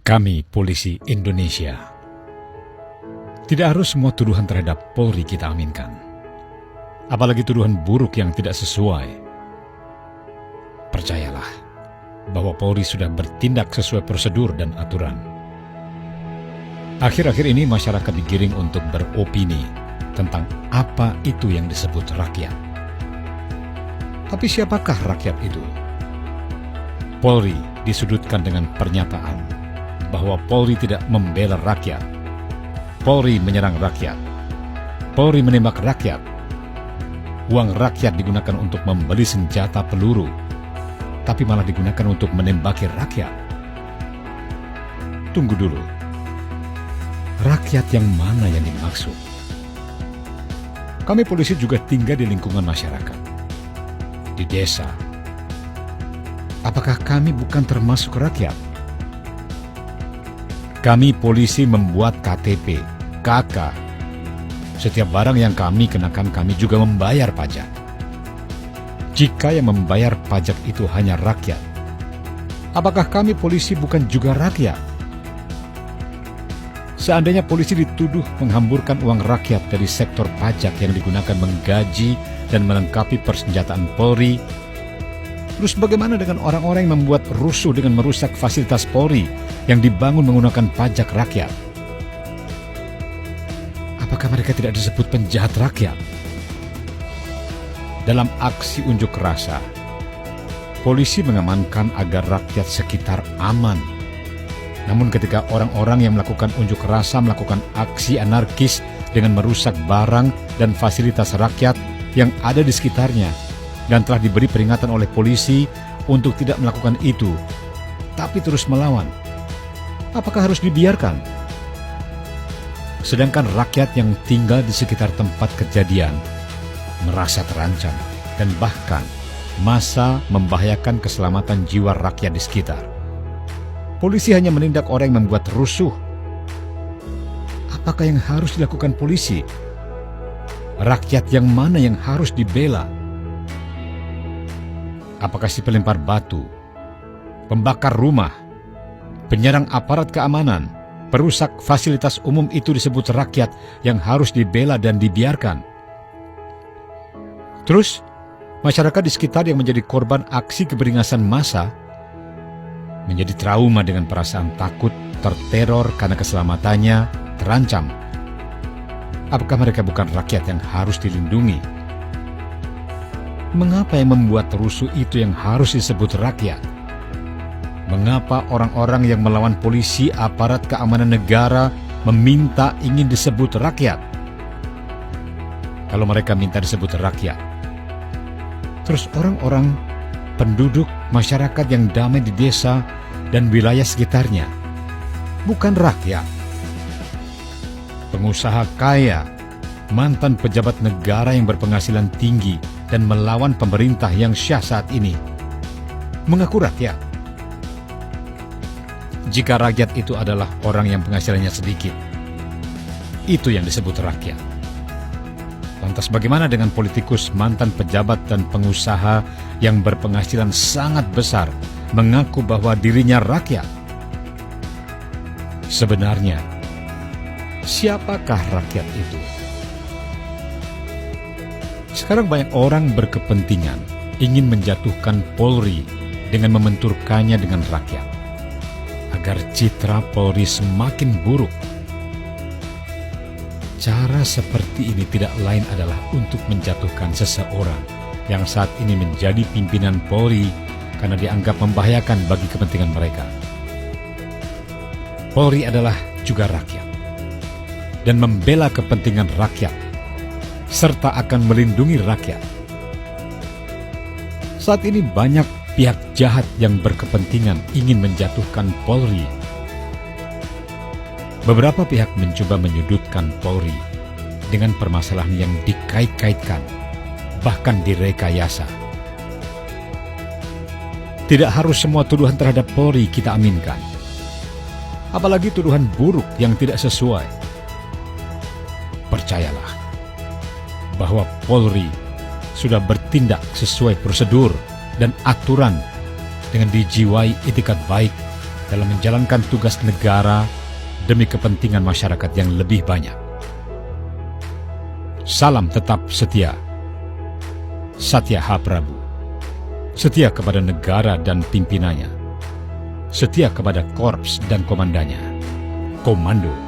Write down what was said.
Kami, polisi Indonesia, tidak harus semua tuduhan terhadap Polri kita aminkan. Apalagi tuduhan buruk yang tidak sesuai. Percayalah bahwa Polri sudah bertindak sesuai prosedur dan aturan. Akhir-akhir ini masyarakat digiring untuk beropini tentang apa itu yang disebut rakyat. Tapi siapakah rakyat itu? Polri disudutkan dengan pernyataan bahwa Polri tidak membela rakyat. Polri menyerang rakyat. Polri menembak rakyat. Uang rakyat digunakan untuk membeli senjata peluru, tapi malah digunakan untuk menembaki rakyat. Tunggu dulu. Rakyat yang mana yang dimaksud? Kami polisi juga tinggal di lingkungan masyarakat, di desa. Apakah kami bukan termasuk rakyat? Kami polisi membuat KTP, KK. Setiap barang yang kami kenakan kami juga membayar pajak. Jika yang membayar pajak itu hanya rakyat, apakah kami polisi bukan juga rakyat? Seandainya polisi dituduh menghamburkan uang rakyat dari sektor pajak yang digunakan menggaji dan melengkapi persenjataan Polri, terus bagaimana dengan orang-orang yang membuat rusuh dengan merusak fasilitas Polri yang dibangun menggunakan pajak rakyat? Apakah mereka tidak disebut penjahat rakyat? Dalam aksi unjuk rasa, polisi mengamankan agar rakyat sekitar aman. Namun ketika orang-orang yang melakukan unjuk rasa melakukan aksi anarkis dengan merusak barang dan fasilitas rakyat yang ada di sekitarnya, dan telah diberi peringatan oleh polisi untuk tidak melakukan itu, tapi terus melawan, apakah harus dibiarkan? Sedangkan rakyat yang tinggal di sekitar tempat kejadian merasa terancam dan bahkan masa membahayakan keselamatan jiwa rakyat di sekitar. Polisi hanya menindak orang yang membuat rusuh. Apakah yang harus dilakukan polisi? Rakyat yang mana yang harus dibela? Apakah si pelempar batu, pembakar rumah, penyerang aparat keamanan, perusak fasilitas umum itu disebut rakyat yang harus dibela dan dibiarkan? Terus, masyarakat di sekitar yang menjadi korban aksi keberingasan massa menjadi trauma dengan perasaan takut, terteror karena keselamatannya terancam. Apakah mereka bukan rakyat yang harus dilindungi? Mengapa yang membuat rusuh itu yang harus disebut rakyat? Mengapa orang-orang yang melawan polisi, aparat keamanan negara meminta ingin disebut rakyat? Kalau mereka minta disebut rakyat, terus orang-orang penduduk masyarakat yang damai di desa dan wilayah sekitarnya bukan rakyat. Pengusaha kaya, mantan pejabat negara yang berpenghasilan tinggi dan melawan pemerintah yang syah saat ini mengaku rakyat. Jika rakyat itu adalah orang yang penghasilannya sedikit, itu yang disebut rakyat. Lantas bagaimana dengan politikus, mantan pejabat dan pengusaha yang berpenghasilan sangat besar mengaku bahwa dirinya rakyat? Sebenarnya, siapakah rakyat itu? Sekarang banyak orang berkepentingan ingin menjatuhkan Polri dengan membenturkannya dengan rakyat, agar citra Polri semakin buruk. Cara seperti ini tidak lain adalah untuk menjatuhkan seseorang yang saat ini menjadi pimpinan Polri karena dianggap membahayakan bagi kepentingan mereka. Polri adalah juga rakyat dan membela kepentingan rakyat serta akan melindungi rakyat. Saat ini banyak pihak jahat yang berkepentingan ingin menjatuhkan Polri. Beberapa pihak mencoba menyudutkan Polri dengan permasalahan yang dikait-kaitkan, bahkan direkayasa. Tidak harus semua tuduhan terhadap Polri kita aminkan, apalagi tuduhan buruk yang tidak sesuai. Percayalah bahwa Polri sudah bertindak sesuai prosedur dan aturan dengan dijiwai itikat baik dalam menjalankan tugas negara demi kepentingan masyarakat yang lebih banyak. Salam tetap setia. Satya H. Prabu. Setia kepada negara dan pimpinannya. Setia kepada korps dan komandannya. Komando